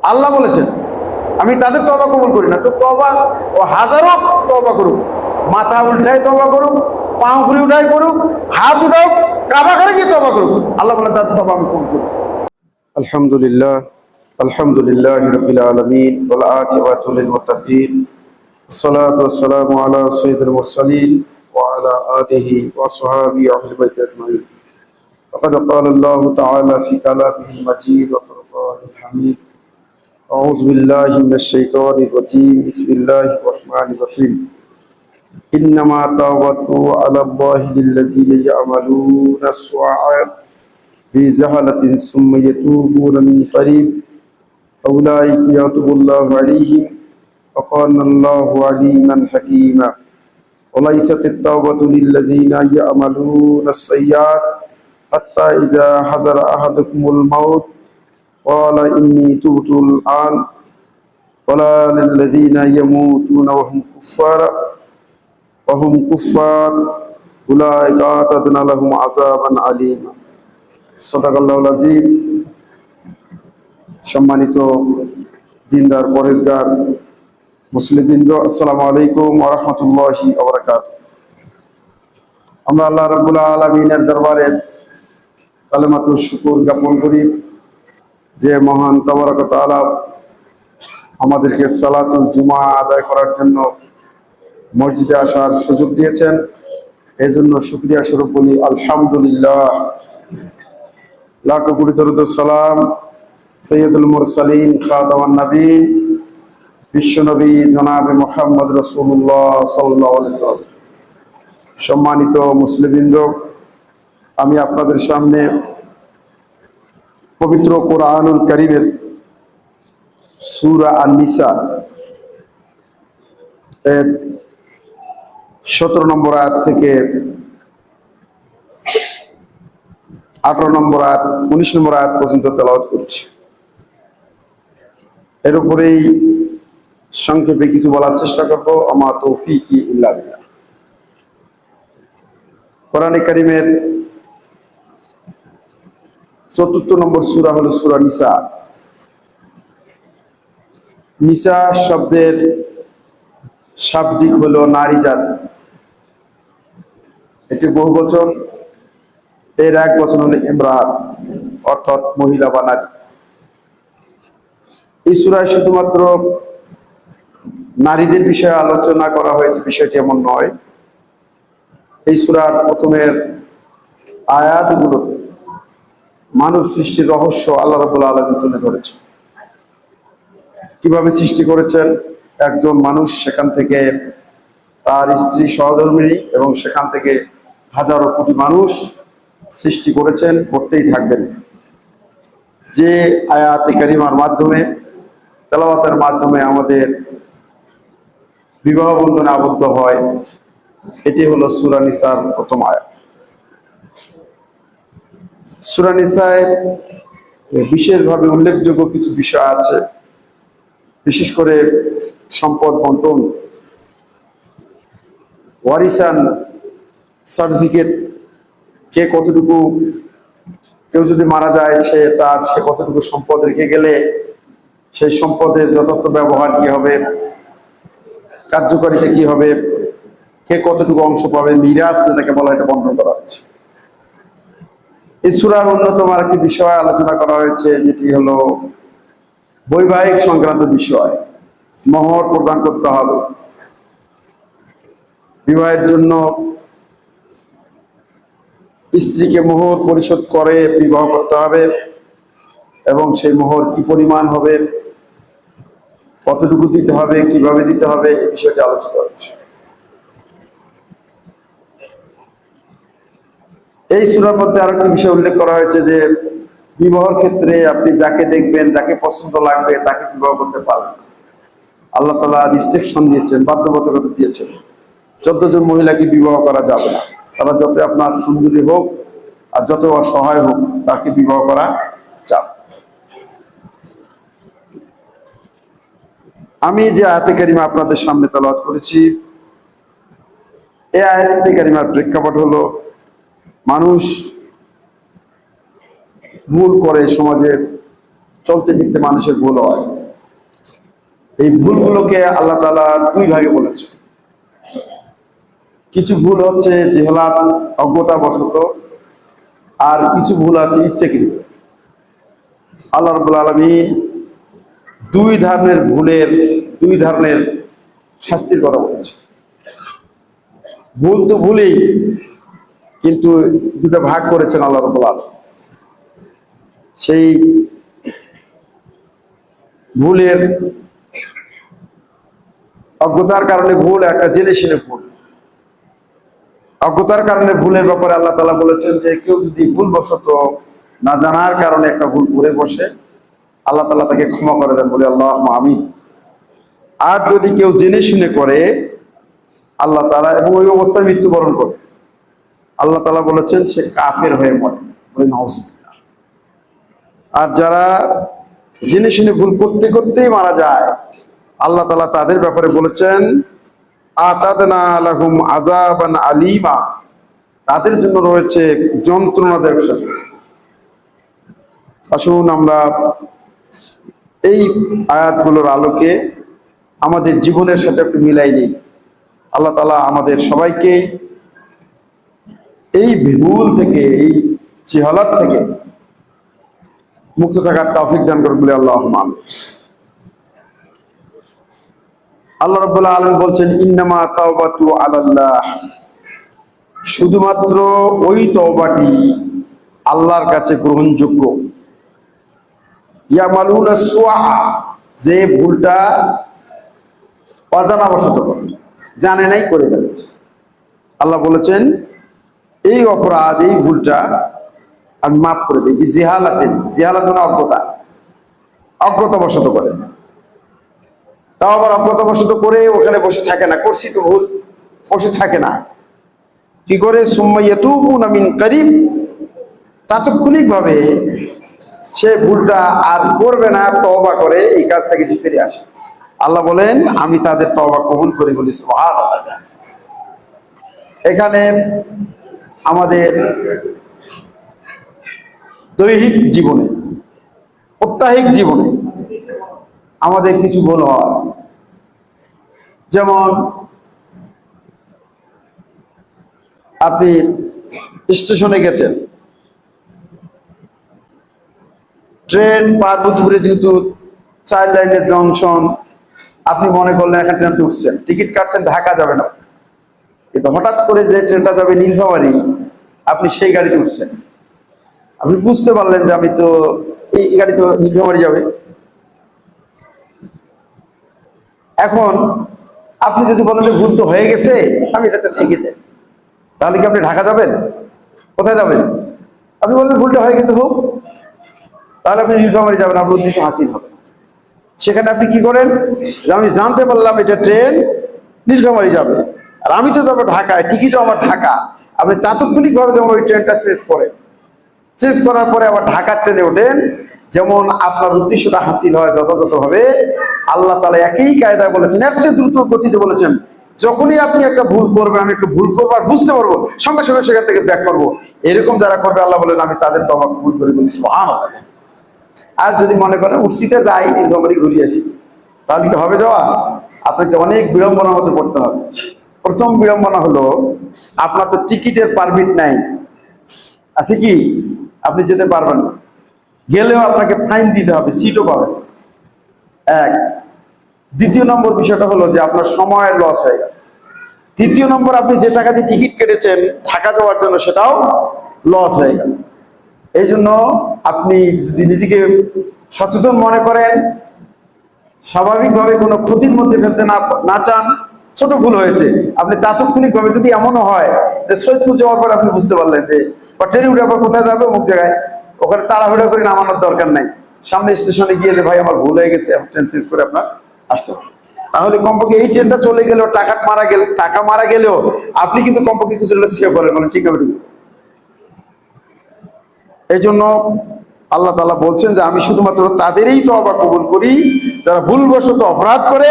আল্লাহ বলেছেন আমি তাদের তওবা কবুল করি না। তো তওবা ও হাজারো তওবা করুক, মাথা উল্টায় তওবা করুক, পা ঘুরে উঠাই করুক, হাত উঠাও, কাবা ঘরে গিয়ে তওবা করুক, আল্লাহ বলে তাদের তওবা আমি কবুল করি। আলহামদুলিল্লাহ, আলহামদুলিল্লাহ রাব্বিল আলামিন ওয়াল আকিবাতু লিল মুত্তাকিন, আসসালাতু ওয়াসসালামু আলা সাইয়্যিদিল মুরসালিন ওয়া আলা আলিহি ওয়া আসহাবিহি ওয়া আহলি বাইতি আজমাইন। فقد قال الله تعالى في كلامه المجيد وفرقانه الحميد: أعوذ بالله من الشيطان الرجيم، بسم الله الرحمن الرحيم. إنما التوبة على الله للذين يعملون السوء بجهالة ثم يتوبون من قريب أولئك يتوب الله عليهم وكان الله عليما حكيما. وليست التوبة للذين يعملون السيئات حتى إذا حضر أحدكم الموت قال إني تبت الآن ولا للذين يموتون وهم كفار أولئك أعتدنا لهم عذابا أليما. صدق الله العظيم. সম্মানিত দিনদার পরেশগার মুসলিমবৃন্দ, আসসালামু আলাইকুম ওয়া রাহমাতুল্লাহি ওয়া বারাকাতুহু। আমরা আল্লাহ রাব্বুল আলামিনের দরবারে কালেমাতুল শুকর জ্ঞাপন করি যে মহান তাবারাক ওয়া তাআলা আমাদেরকে সালাতুল জুমা আদায় করার জন্য মসজিদে আসার সুযোগ দিয়েছেন। এই জন্য শুকরিয়া স্বরূপ বলি আলহামদুলিল্লাহ। লাখ কোটি দরুদ ও সালাম সৈয়দুল মুরসালিন খাতামান নবীন বিশ্বনবী জনাবে মুহাম্মদ রাসূলুল্লাহ সাল্লাল্লাহু আলাইহি ওয়াসাল্লাম। সম্মানিত মুসলিমবৃন্দ, আমি আপনাদের সামনে পবিত্র কোরআনুল কারীমের সূরা আন-নিসা এর 17 নম্বর আয়াত থেকে 18 নম্বর আয়াত 19 নম্বর আয়াত পর্যন্ত তেলাওয়াত করছি। এর উপরেই সংক্ষেপে কিছু বলার চেষ্টা করব। আমা তৌফিকি ইল্লা বিল্লাহ। কোরআনে কারীমের চতুর্থ নম্বর সূরা হলো সূরা নিসা। নিসা শব্দের শাব্দিক হলো নারী জাতি। এটি বহুবচন, এর এক বচন হলো ইমরাত, অর্থাৎ মহিলা বা নারী। এই সূরায় শুধুমাত্র নারীদের বিষয়ে আলোচনা করা হয়েছে, বিষয়টি এমন নয়। এই সূরার প্রথমের আয়াতগুলোতে মানব সৃষ্টির রহস্য আল্লাহ রাব্বুল আলামিন তুলে ধরেছেন। কিভাবে সৃষ্টি করেছেন একজন মানুষ, সেখান থেকে তার স্ত্রী সহধর্মিণী, এবং সেখান থেকে হাজারো কোটি মানুষ সৃষ্টি করেছেন, করতেই থাকবেন। যে আয়াতে কারিমার মাধ্যমে, তেলাওয়াতের মাধ্যমে আমাদের বিবাহ বন্ধনে আবদ্ধ হয়, এটি হলো সূরা নিসার প্রথম আয়াত। সূরা নিসায় বিশেষভাবে উল্লেখযোগ্য কিছু বিষয় আছে, বিশেষ করে সম্পদ বন্টন, ওয়ারিসান সার্টিফিকেট, কে কতটুকু, কেউ যদি মারা যায় সে কতটুকু সম্পদ রেখে গেলে সেই সম্পদের যথার্থ ব্যবহার কি হবে, কার্যকারিতা কি হবে, কে কতটুকু অংশ পাবে, মিরাস যেটাকে বলা, এটা বন্টন করা হচ্ছে। এই সূরার অন্যতম আরেকটি বিষয় আলোচনা করা হয়েছে, যেটি হলো বৈবাহিক সংক্রান্ত বিষয়। মোহর প্রদান করতে হবে। বিবাহের জন্য স্ত্রীকে মোহর পরিশোধ করে বিবাহ করতে হবে, এবং সেই মোহর কি পরিমাণ হবে, কতটুকু দিতে হবে, কিভাবে দিতে হবে, এই বিষয়টি আলোচিত হচ্ছে। এই সূরার মধ্যে আরেকটি বিষয় উল্লেখ করা হয়েছে যে বিবাহের ক্ষেত্রে আপনি যাকে দেখবেন, যাকে পছন্দ লাগবে, তাকে বিবাহ করতে পারবেন। আল্লাহ তাআলা রিস্ট্রিকশন দিয়েছেন, বাধ্যবাধকতা দিয়েছেন। 14 জন মহিলাকে বিবাহ করা যাবে না। তারা যত আপনার সুন্দরী হোক আর যত অসহায় হোক, তাকে বিবাহ করা যাবে। আমি যে আয়াতে কারিমা আপনাদের সামনে তেলাওয়াত করেছি, এই আয়াতে কারিমার প্রেক্ষাপট হলো মানুষ ভুল করে, সমাজে চলতে ফিরতে মানুষের ভুল হয়। এই ভুলগুলোকে আল্লাহ তাআলা দুই ভাগে বলেছে। কিছু ভুল হচ্ছে জেহালাত, অজ্ঞতা বশত, আর কিছু ভুল আছে ইচ্ছাকৃত। আল্লাহ রাব্বুল আলামিন দুই ধরনের শাস্তির কথা বলেছে। ভুল তো ভুলই, কিন্তু দুটো ভাগ করেছেন আল্লাহ রাব্বুল আলামিন। সেই ভুলের, অজ্ঞতার কারণে ভুল, একটা জেনে শুনে ভুল। অজ্ঞতার কারণে ভুলের ব্যাপারে আল্লাহ তাআলা বলেছেন যে কেউ যদি ভুলবশত না জানার কারণে একটা ভুল করে বসে, আল্লাহ তাআলা তাকে ক্ষমা করে দেন, বলে আল্লাহুম্মা আমিন। আর যদি কেউ জেনে শুনে করে আল্লাহ তাআলা, এবং ওই অবস্থায় মৃত্যুবরণ করে, আল্লাহ তাআলা বলেছেন সে কাফের হয়ে মরে, বলে নাউজুবিল্লাহ। আর যারা জেনে শুনে ভুল করতে করতেই মারা যায়, আল্লাহ তাআলা তাদের ব্যাপারে বলেছেন আতাদনা লাহুম আযাবান আলীমা, তাদের জন্য রয়েছে যন্ত্রণাদায়ক শাস্তি। আসুন আমরা এই আয়াতগুলোর আলোকে আমাদের জীবনের সাথে একটু মিলাই নেই। আল্লাহ তাআলা আমাদের সবাইকে এই ভুল থেকে, এই জিহালাত থেকে মুক্ত থাকার তৌফিক দান করুন, বলে আল্লাহুম্মা আমিন। আল্লাহ রাব্বুল আলামিন বলছেন ইন্নামা তাওবাতু আলাল্লাহ, শুধুমাত্র ওই তওবাটি আল্লাহর কাছে গ্রহণযোগ্য। ইয়ামালুনা সুআ, যে ভুলটা অজানাবশত করে, জানে নাই করে ফেলেছে, আল্লাহ বলেছেন এই অপরাধ, এই ভুলটা আমি মাফ করে দিই। জিহালাতেন, জিহালাত মানে অজ্ঞতাবশত করে। তাও আবার অজ্ঞতাবশত করে ওখানে বসে থাকে না, করছি তো ভুল, বসে থাকে না। কি করে? সুম্মা ইয়াতুবুনা মিন কারিব, তাৎক্ষণিক ভাবে সে ভুলটা আর করবে না, তওবা করে এই কাজ থেকে সে ফিরে আসে। আল্লাহ বলেন আমি তাদের তওবা কবুল করি, বলি সুবহানাল্লাহ। এখানে আমাদের দৈহিক জীবনে, প্রত্যাহিক জীবনে আমাদের কিছু ভুল হয়। যেমন আপনি স্টেশনে গেছেন, ট্রেন পার্বতীপুরে যেহেতু 4 লাইনের জংশন, আপনি মনে করলেন একটা ট্রেনতে উঠছেন, টিকিট কাটছেন, ঢাকা যাবে না, কিন্তু হঠাৎ করে যে ট্রেনটা যাবে নীলফামারী, আপনি সেই গাড়িতে উঠছেন। আপনি বুঝতে পারলেন যে আমি তো এই গাড়ি তো নীলফামারী যাবে। এখন আপনি যদি বলেন যে ভুল তো হয়ে গেছে, আমি এটাতে থেকে যাই, তাহলে কি আপনি ঢাকা যাবেন? কোথায় যাবেন? আপনি বললেন ভুলটা হয়ে গেছে, হোক, তাহলে আপনি নীলফামারী যাবেন, আপনার উদ্দেশ্য হাসিল হবে। সেখানে আপনি কি করেন, যে আমি জানতে পারলাম এটা ট্রেন নীলফামারী যাবে, আর আমি তো যাবো ঢাকায়, টিকিটও আমার ঢাকা। আপনি তাৎক্ষণিক ভাবে যেমন ওই ট্রেনটা চেঞ্জ করার পরে আবার ঢাকার ট্রেনে ওঠেন, যেমন আপনার উদ্দেশ্যটা হাসিল হয় যথাযথভাবে। আল্লাহ তাআলা একই কায়দায় বলেছেন, এর চেয়ে দ্রুত গতিতে বলেছেন, যখনই আপনি একটা ভুল করবেন, আমি একটু ভুল করবো আর বুঝতে পারবো, সঙ্গে সঙ্গে সেখান থেকে ব্যাক করবো। এরকম যারা করবে আল্লাহ বলেন আমি তাদের তওবা কবুল করি, বলি সুবহানাল্লাহ। আর যদি মনে করেন উঠছিতে যাই, নীলফামারী ঘুরিয়ে আসি, তাহলে কি হবে যাওয়া? আপনাকে অনেক বিড়ম্বনার মধ্যে পড়তে হবে। প্রথম বিড়ম্বনা হলো আপনার তো টিকিটের পারমিট নাই, আছে কি? আপনি যেতে পারবেন না, গেলেও আপনাকে ফাইন দিতে হবে, সিটও পাবেন এক। দ্বিতীয় নম্বর বিষয়টা হলো যে আপনার সময়ের লস হয়ে গেল। তৃতীয় নম্বর, আপনি যে টাকা দিয়ে টিকিট কেটেছেন ঢাকা যাওয়ার জন্য, সেটাও লস হয়ে গেল। এই জন্য আপনি যদি নিজেকে সচেতন মনে করেন, স্বাভাবিকভাবে কোনো ক্ষতির মধ্যে ফেলতে না চান, ছোট ভুল হয়েছে, আপনি তাৎক্ষণিকভাবে, যদি এমনও হয় যে সৈয়দপুর যাওয়ার পর আপনি বুঝতে পারলেন যে বা ট্রেনে উঠে আবার কোথায় যাবে অমুক জায়গায়, ওখানে তাড়াহুড়া করে নামানোর দরকার নাই, সামনে স্টেশনে গিয়ে যে ভাই আমার ভুল হয়ে গেছে, ট্রেন চেঞ্জ করে আপনার আসতে হবে। তাহলে কমপক্ষে এই ট্রেনটা চলে গেলেও, টাকা মারা গেলেও আপনি কিন্তু কমপক্ষে কিছু সেভ করেন, মানে ঠিক হবে। এই জন্য আল্লাহ তাআলা বলছেন যে আমি শুধুমাত্র তাদেরই তওবা কবুল করি যারা ভুলবশত অপরাধ করে,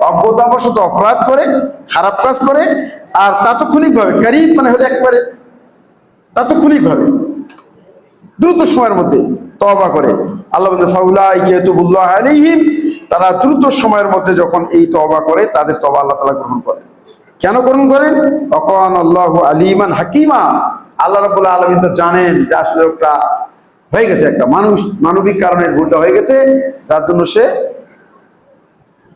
অজ্ঞতাবশত অপরাধ করে, খারাপ কাজ করে, আর তাৎক্ষণিকভাবে, কারীব মানে হলো একবারে তাৎক্ষণিকভাবে দ্রুত সময়ের মধ্যে তওবা করে। আল্লাহ বলেন ফাউলাইকা ইয়াতুবুল্লাহু আলাইহিম, তারা দ্রুত সময়ের মধ্যে যখন এই তওবা করে তাদের তওবা আল্লাহ তাআলা গ্রহণ করেন। কেন গ্রহণ করেন? ওয়াকান আল্লাহু আলিমান হাকিমা, আল্লাহ রাব্বুল আলামিন তো জানেন যে আসলে ওটা হয়ে গেছে, একটা মানবিক কারণে ভুলটা হয়ে গেছে, যার জন্য সে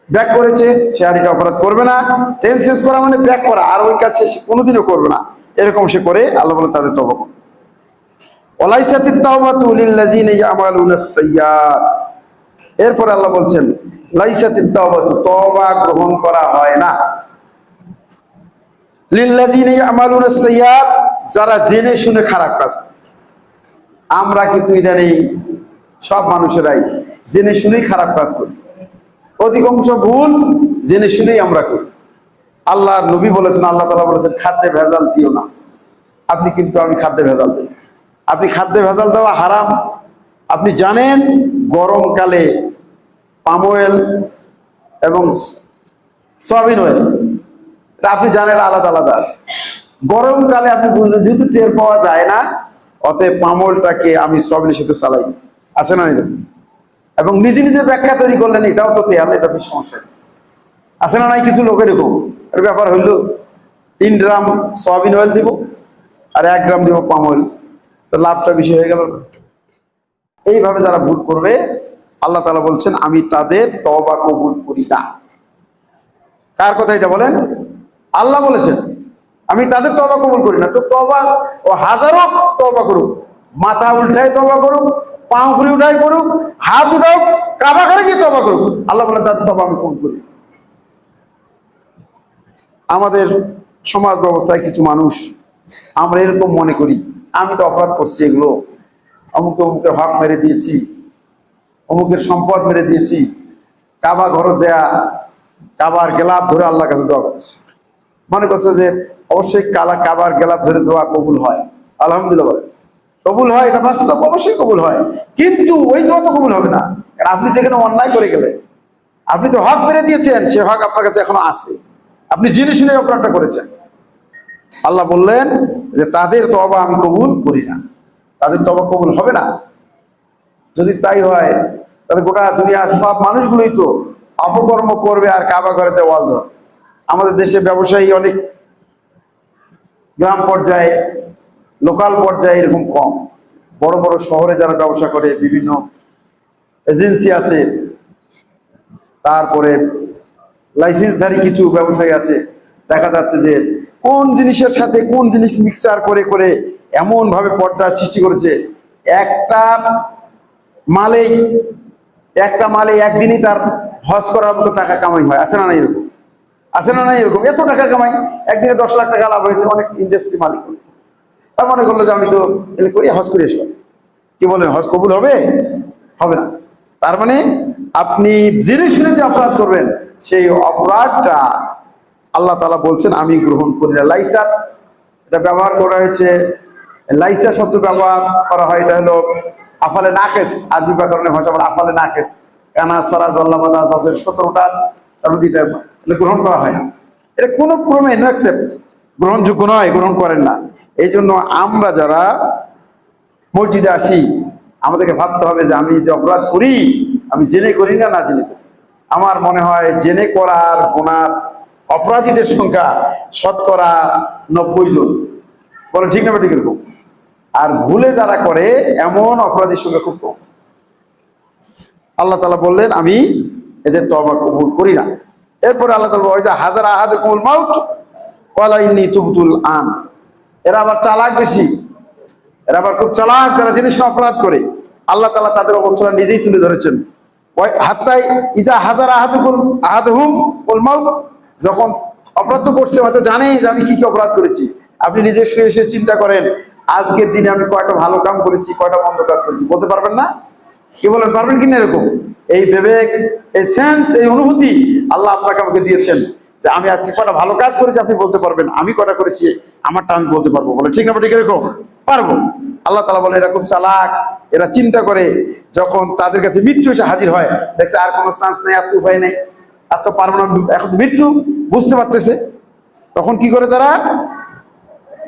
ব্যাক করেছে, সে আর এটা অপরাধ করবে না। টেন্স চেঞ্জ করা মানে ব্যাক করা, আর ওই কাজ সে কোনোদিনও করবে না, এরকম সে করে। আল্লাহ বলে তাদের তওবা করুন। ওয়ালাইসাতিত তাওবাতু লিল্লাযিনা ইয়ামালুনাস সাইয়্যাত, এরপর আল্লাহ বলছেন লাইসাতিত তাওবাতু, তওবা গ্রহণ করা হয় না, লিল্লাযিনা ইয়ামালুনাস সাইয়্যাত, যারা জেনে শুনে খারাপ কাজ করে। আমরা কিন্তু ইদানিং সব মানুষেরাই জেনে শুনেই খারাপ কাজ করি, অধিকাংশ ভুল জেনে শুনেই আমরা করি। আল্লাহ নবী বলেছেন, আল্লাহ তাআলা বলেছেন খাদ্যে ভেজাল দিও না। আপনি কিন্তু আমি খাদ্যে ভেজাল দিই, আপনি খাদ্যে ভেজাল দেওয়া হারাম। আপনি জানেন গরমকালে পাম অয়েল এবং সয়াবিন অয়েল, এটা আপনি জানেন আলাদা আলাদা আছে। গরমকালে আপনি বুঝলেন যেহেতু টের পাওয়া যায় না, অতএব পাম অয়েলটাকে আমি সয়াবিনের সাথে চালাই, আছে না এরকম? এবং নিজে নিজে ব্যাখ্যা তৈরি করলেন এটাও তো তেল, এটা কি সমস্যা আছে না? নাই কিছু লোক এরকম, এর ব্যাপার হইলো 3 গ্রাম সয়াবিন অয়েল দিব আর 1 গ্রাম দিব পাম অয়েল, তো লাভটা বেশি হয়ে গেল না? এইভাবে যারা ভুল করবে আল্লাহ তাআলা বলছেন আমি তাদের তওবা কবুল করি না। কার কথা এটা বলেন? আল্লাহ বলেছেন আমি তাদের তওবা কবুল করি না। তো তওবা ও হাজারো তওবা করুক, মাথা উল্টায় তওবা করুক, পাও ঘুরে উঠাই করুক, হাত উঠাও, কাবা ঘরে গিয়ে তওবা করুক, আল্লাহ বলেন তাদের তওবা আমি কবুল করি। আমাদের সমাজ ব্যবস্থায় কিছু মানুষ আমরা এরকম মনে করি আমি তো অপরাধ করছি, এগুলো অমুকে অমুকের হক মেরে দিয়েছি, অমুকের সম্পদ মেরে দিয়েছি, কাবা ঘর দেয়া কাবার গেলাপ ধরে আল্লাহর কাছে দোয়া করছে, মনে করছে যে অবশ্যই কাবার গেলাপ ধরে দোয়া কবুল হয়। আলহামদুলিল্লাহ কবুল হয়, এটা বাস্তব, অবশ্যই কবুল হয়, কিন্তু ওই দোয়া তো কবুল হবে না। কারণ আপনি তো এখানে অন্যায় করে গেলেন, আপনি তো হক মেরে দিয়েছেন, সে হক আপনার কাছে এখনো আছে, আপনি জেনে শুনে অপরাধটা করেছেন। আল্লাহ বললেন যে তাদের তওবা আমি কবুল করি না, তাদের তওবা কবুল হবে না। যদি তাই হয় তাহলে গোটা দুনিয়ার সব মানুষগুলোই তো অপকর্ম করবে আর কাবা ঘরেতে ওয়াল ধরবে। আমাদের দেশে ব্যবসায়ী অনেক গ্রাম পর্যায়ে, লোকাল পর্যায়ে এরকম কম। বড় বড় শহরে যারা ব্যবসা করে, বিভিন্ন এজেন্সি আছে, তারপরে লাইসেন্সধারী কিছু ব্যবসায়ী আছে, দেখা যাচ্ছে যে কোন জিনিসের সাথে কোন জিনিস মিক্সচার করে করে এমন ভাবে পর্যায় সৃষ্টি করেছে, একটা মালে একদিনই তার হজ করার মতো টাকা কামাই হয়। আছে না না এরকম? আছে না না এরকম? এত টাকা কামাই, একদিনে 10 লাখ টাকা লাভ হয়েছে অনেক ইন্ডাস্ট্রি মালিক। তার মনে করলো যে আমি তো এলে করি, হজ করে এসলাম। কি বলেন, হজ কবুল হবে? হবে না। তার মানে আপনি জেনে শুনে যে অপরাধ করবেন, সেই অপরাধটা আল্লাহ তাআলা বলছেন আমি গ্রহণ করি না। লাইসাত, এটা ব্যবহার করা হয়েছে, লাইসা শব্দ ব্যবহার করা হয়, এটা হলো আফালে নাকেস, আরবি ব্যাকরণের ভাষা বলে আফালে নাকেস, কানা সরা জল্লাবাদা 17টা আছে, তার মধ্যে এটা গ্রহণ করা হয় না। এটা কোনো ক্রমে নো অ্যাকসেপ্ট, গ্রহণযোগ্য নয়, গ্রহণ করেন না। এই জন্য আমরা যারা মসজিদে আসি আমাদেরকে ভাবতে হবে যে আমি যে অপরাধ করি আমি জেনে করি না না জেনে করি। আমার মনে হয় জেনে করার গুনার অপরাধীদের সংখ্যা 90% বলে, ঠিক না ঠিক এরকম? আর ভুলে যারা করে এমন অপরাধীর সংখ্যা খুব কম। আল্লাহ তাআলা বললেন আমি এদের তওবা কবুল করি না। এরপরে আল্লাহ তাআলা বলেন হাজার আহাদুকুমুল মাউত ওয়ালা ইন্নী তুবতুল আন, এরা আবার চালাক বেশি, এরা আবার খুব চালাক, যারা জিনিস অপরাধ করে। আল্লাহ তাআলা তাদের অবস্থা নিজেই তুলে ধরেছেন। হাত্তাই ইজা হাজার আহাদুহুম ওয়াল মাউত, যখন অপরাধ করছে হয়তো জানে যে আমি কি কি অপরাধ করেছি। আপনি নিজে শুয়ে শুয়ে চিন্তা করেন আজকের দিনে আমি কয়টা ভালো কাম করেছি, কয়টা মন্দ কাজ করেছি, বলতে পারবেন না? কি বলেন, পারবেন কিনা? এরকম এই বিবেক, এই সেন্স, এই অনুভূতি আল্লাহ আপনাকে আমাকে দিয়েছেন যে আমি আজকে কয়টা ভালো কাজ করেছি, আপনি বলতে পারবেন। আমি কয়টা করেছি আমারটা আমি বলতে পারবো, বলে ঠিক না ঠিক এরকম পারবো। আল্লাহ তাআলা বলে এরা খুব চালাক, এরা চিন্তা করে যখন তাদের কাছে মৃত্যু এসে হাজির হয়, দেখছে আর কোনো চান্স নেই, আর তো উপায় নেই, আর তো পারবো না, এখন মৃত্যু বুঝতে পারতেছে, তখন কি করে তারা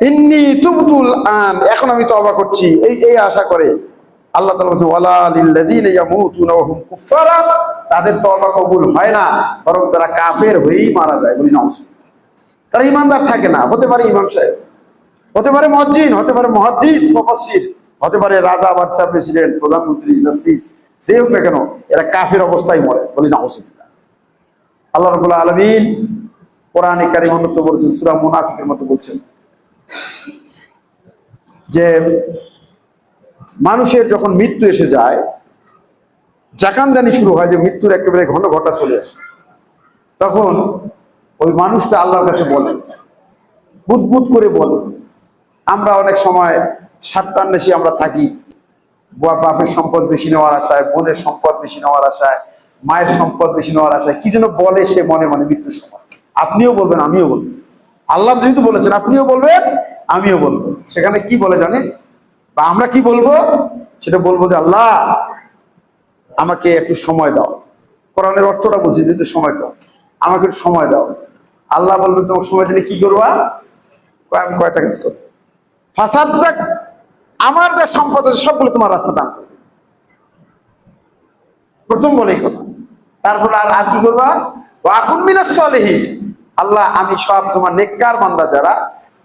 ইন্নী তুবতুল আন, এখন আমি তওবা করছি, এই আশা করে আল্লাহ তাআলা বলেন ওয়ালা লিল্লাযিনা ইয়ামুতুনা ওয়া হুম কুফারা, তাদের তওবা কবুল হয় না, বরং তারা কাফের হয়েই মারা যায়। বলি নাউজুবিল্লাহ। তারা ইমানদার থাকে না। হতে পারে ইমাম সাহেব, হতে পারে মুয়াজ্জিন, হতে পারে মুহাদ্দিস, মুফাসসির, হতে পারে রাজা, বাদশা, প্রেসিডেন্ট, প্রধানমন্ত্রী, জাস্টিস, যে হোক না কেন, এরা কাফের অবস্থায় মরে। বলি নাউজুবিল্লাহ। আল্লাহ রাব্বুল আলামিন কোরআনে কারীম অন্যত্র বলেছেন, সূরা মুনাফিকের মতো বলছেন যে মানুষের যখন মৃত্যু এসে যায়, জাকানদানি শুরু হয়, যে মৃত্যুর একেবারে ঘন ঘটা চলে আসে, তখন ওই মানুষটা আল্লাহর কাছে বলে, বুদবুদ করে বলে। আমরা অনেক সময় স্বার্থান্বেষী আমরা থাকি, বাপের সম্পদ বেশি নেওয়ার আশায়, বোনের সম্পদ বেশি নেওয়ার আশায়, মায়ের সম্পদ বেশি নেওয়ার আশায় কি যেন বলে সে মনে মনে মৃত্যুর সময়। আপনিও বলবেন, আমিও বলবো। আল্লাহ যেহেতু বলেছেন আপনিও বলবেন, আমিও বলবো। সেখানে কি বলে জানেন, বা আমরা কি বলবো, সেটা বলবো যে আল্লাহ আমাকে একটু সময় দাও। কোরআনের অর্থটা বলছি, যেহেতু সময় দাও, আমাকে একটু সময় দাও। আল্লাহ বলবেন তোমার সময় দিলে কি করবা? আমি কয়টা কাজ করবো, ফাসাদ দেখ, আমার যা সম্পদ আছে সবগুলো তোমার রাস্তা দান করবে। প্রথম বলে এই কথা। তারপর আর কি করবা? ওয়াকুন মিনাস সলিহিন, আল্লাহ আমি সব তোমার নেককার বান্দা, যারা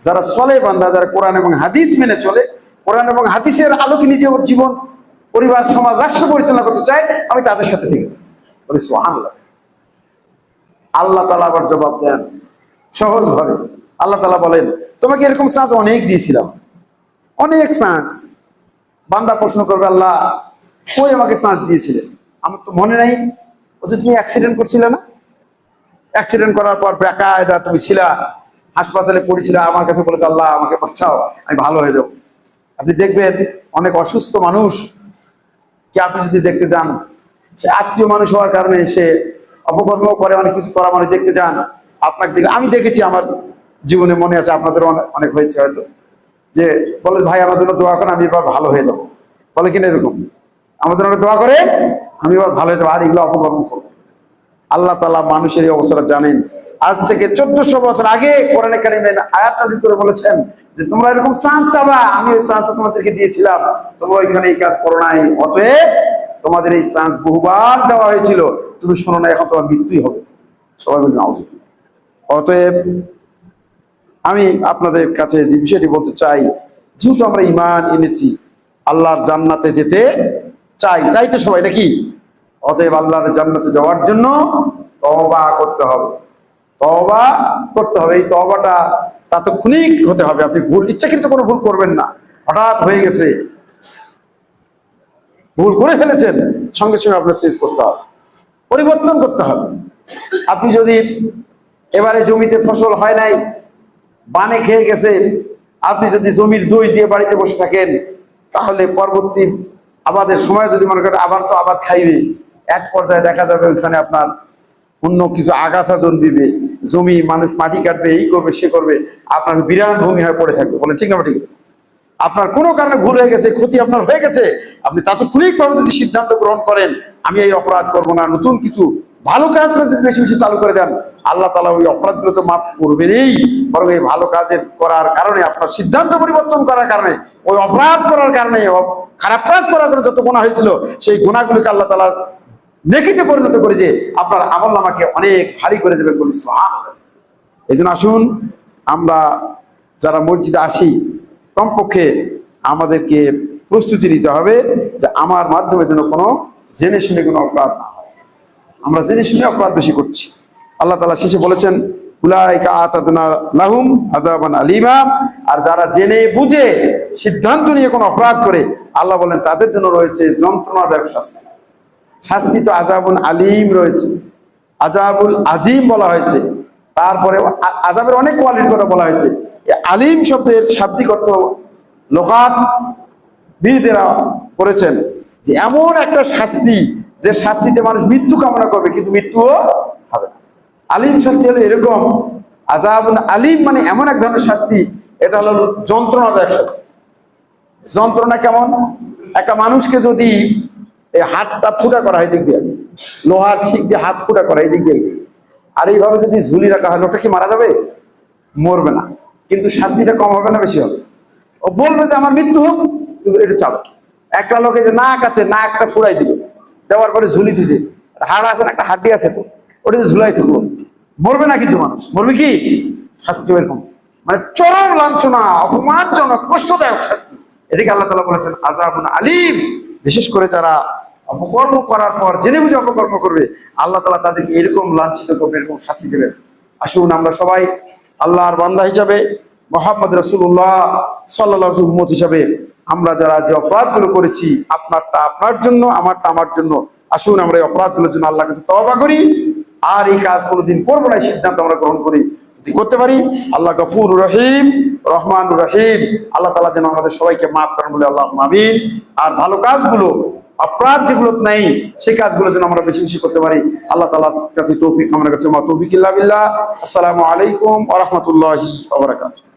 যারা সলে বান্দা, যারা কোরআন এবং হাদিস মেনে চলে, কোরআন এবং হাদিসের আলোকে নিজে ওর জীবন, পরিবার, সমাজ, রাষ্ট্র পরিচালনা করতে চায়, আমি তাদের সাথে থেকে বলি সুবহানাল্লাহ। আল্লাহ তাআলা আবার জবাব দেন সহজ ভাবে। আল্লাহ তাআলা বলেন তোমাকে এরকম চান্স অনেক দিয়েছিলাম, অনেক চান্স। বান্দা প্রশ্ন করবে আল্লাহ কই আমাকে চান্স দিয়েছিলেন? আমার তো মনে নাই। বলছে তুমি অ্যাক্সিডেন্ট করছিলে না? অ্যাক্সিডেন্ট করার পর বেকায়দা তুমি ছিলা, হাসপাতালে পড়েছিল, আমার কাছে বলেছে আল্লাহ আমাকে বাঁচাও, আমি ভালো হয়ে যাবো। আপনি দেখবেন অনেক অসুস্থ মানুষ কি, আপনি যদি দেখতে যান, সে আত্মীয় মানুষ হওয়ার কারণে সে অপকর্ম করে, অনেক কিছু করা, মানে দেখতে যান, আপনাকে দেখে আমি দেখেছি, আমার জীবনে মনে আছে, আপনাদের অনেক হয়েছে হয়তো, যে বলে ভাই আমার জন্য দোয়া করেন, আমি এবার ভালো হয়ে যাবো। বলে কিনা এরকম, আমার জন্য দোয়া করে আমি এবার ভালো হয়ে যাবো, আর এগুলো অপকর্ম করবো। আল্লাহ তাআলা মানুষের এই অবস্থাটা জানেন। আজ থেকে 1400 বছর আগে কোরআনে কারিমে আয়াত নাযিল করে বলেছেন যে তোমরা এরকম চান্স চাবা, আমি ওই চান্স তোমাদেরকে দিয়েছিলাম, তোমরা ওইখানে এই কাজ করো নাই, অতএব তোমাদের এই চান্স বহুবার দেওয়া হয়েছিল, তুমি শোনো না, এখন তোমার মৃত্যুই হবে। সবাই বলবেন নাউজুবিল্লাহ। অতএব আমি আপনাদের কাছে যে বিষয়টি বলতে চাই, যেহেতু আমরা ঈমান এনেছি, আল্লাহর জান্নাতে যেতে চাই তো সবাই নাকি? অতএব আল্লাহর জান্নাতে যাওয়ার জন্য তওবা করতে হবে, তওবা করতে হবে। এই তওবাটা তাৎক্ষণিক হতে হবে। আপনি ইচ্ছাকৃত কোনো ভুল করবেন না। হঠাৎ হয়ে গেছে, ভুল করে ফেলেছেন, সঙ্গে সঙ্গে আপনার চেঞ্জ করতে হবে, পরিবর্তন করতে হবে। আপনি যদি এবারে জমিতে ফসল হয় নাই, বানে খেয়ে গেছে, আপনি যদি জমির দোষ দিয়ে বাড়িতে বসে থাকেন, তাহলে পরবর্তী আবাদের সময় যদি মনে করেন আবার তো আবাদ খাইবে, এক পর্যায়ে দেখা যাবে ওইখানে আপনার অন্য কিছু আগাছা জন্মিবে, জমি মানুষ মাটি কাটবে, এই করবে সে করবে, আপনার বিরান ভূমি হয়ে পড়ে থাকবে। বলে ঠিক না? ঠিক। আপনার কোনো কারণে ভুল হয়ে গেছে, ক্ষতি আপনার হয়ে গেছে, আপনি তাৎক্ষণিক ভাবে যদি সিদ্ধান্ত গ্রহণ করেন আমি এই অপরাধ করবো না, নতুন কিছু ভালো কাজটা যদি বেশি বেশি চালু করে দেন, আল্লাহ তাআলা ওই অপরাধগুলো তো মাফ করবেনই, বরং এই ভালো কাজের করার কারণে, আপনার সিদ্ধান্ত পরিবর্তন করার কারণে, ওই অপরাধ করার কারণে, খারাপ কাজ করার কারণে যত গুনাহ হয়েছিল, সেই গুনাহগুলোকে আল্লাহ তাআলা নেকিতে পরিণত করে দিয়ে আপনার আমলনামাকে অনেক ভারী করে দেবেন। বলি সুবহানাল্লাহ। এই জন্য আসুন আমরা যারা মসজিদে আসি, কমপক্ষে আমাদেরকে প্রস্তুতি নিতে হবে যে আমার মাধ্যমে যেন কোনো জেনে শুনে কোনো অপরাধ না হয়। আমরা জেনে শুনে অপরাধ বেশি করছি। আল্লাহ তাআলা শেষে বলেছেন উলাইকা আতাদনা লাহুম আযাবান আলীমা, আর যারা জেনে বুঝে সিদ্ধান্ত নিয়ে কোনো অপরাধ করে, আল্লাহ বলেন তাদের জন্য রয়েছে যন্ত্রণাদায়ক শাস্তি। শাস্তি তো আযাবুন আলীম রয়েছে, আযাবুল আজিম বলা হয়েছে, তারপরে আযাবের অনেক কোয়ালিটির কথা বলা হয়েছে। আলিম শব্দের শাব্দিক অর্থ লোকাত বিদেরা করেছেন যে এমন একটা শাস্তি, যে শাস্তিতে মানুষ মৃত্যু কামনা করবে কিন্তু মৃত্যুও হবে না। আলিম শাস্তি হলো এরকম, আযাবুন আলিম মানে এমন এক ধরনের শাস্তি, এটা হলো যন্ত্রণাদায়ক শাস্তি। যন্ত্রণা কেমন? একটা মানুষকে যদি এই হাতটা ফুটা করা হয় দিক দিয়ে, লোহার শিক দিয়ে হাত ফুটা করা এই দিক দিয়ে, আর এইভাবে যদি ঝুলি রাখা হয়, লোকটা কি মারা যাবে? মরবে না, কিন্তু শাস্তিটা কম হবে না বেশি হবে? ও বলবে যে আমার মৃত্যু হোক, কিন্তু এটা চাবে। একটা লোকে যে নাক আছে, নাকটা ফুরাই দিল, দেওয়ার পরে ঝুলি থুইছে, হাড় আছে না, একটা হাড্ডি আছে তো, ওটা যে ঝুলাই থাকলো, মরবে না কিন্তু মানুষ, মরবে কি? শাস্তি এরকম, মানে চরম লাঞ্ছনা, অপমানজনক, কষ্টদায়ক শাস্তি। এটাকে আল্লাহ তাআলা বলেছেন আযাবুন আলীম। বিশেষ করে যারা অপকর্ম করার পর জেনে বুঝে অপকর্ম করবে, আল্লাহ তাআলা তাদেরকে এরকম লাঞ্ছিত করবে, এরকম শাস্তি দেবেন। আসুন আমরা সবাই আল্লাহর বান্দা হিসাবে, মুহাম্মদ রাসূলুল্লাহ সাল্লাল্লাহু আলাইহি উম্মত হিসাবে আমরা যারা যে অপরাধগুলো করেছি, আপনারটা আপনার জন্য, আমারটা আমার জন্য, আসুন আমরা এই অপরাধগুলোর জন্য আল্লাহর কাছে তওবা করি, আর এই কাজ কোনোদিন করবো না, এই সিদ্ধান্ত আমরা গ্রহণ করি। যদি করতে পারি, আল্লাহ গফুরুর রহিম, রহমানুর রহিম, আল্লাহ তাআলা যেন আমাদের সবাইকে মাফ করেন বলে আল্লাহুম্মা আমিন। আর ভালো কাজগুলো, অপরাধ যেগুলো নেই, সেই কাজগুলো যেন আমরা বেশি বেশি করতে পারি। আল্লাহ তাআলার কাছে তৌফিক কামনা করছি। মা তৌফিক ইল্লা বিল্লাহ। আসসালামু আলাইকুম ওয়া রাহমাতুল্লাহি ওয়া বারাকাতুহু।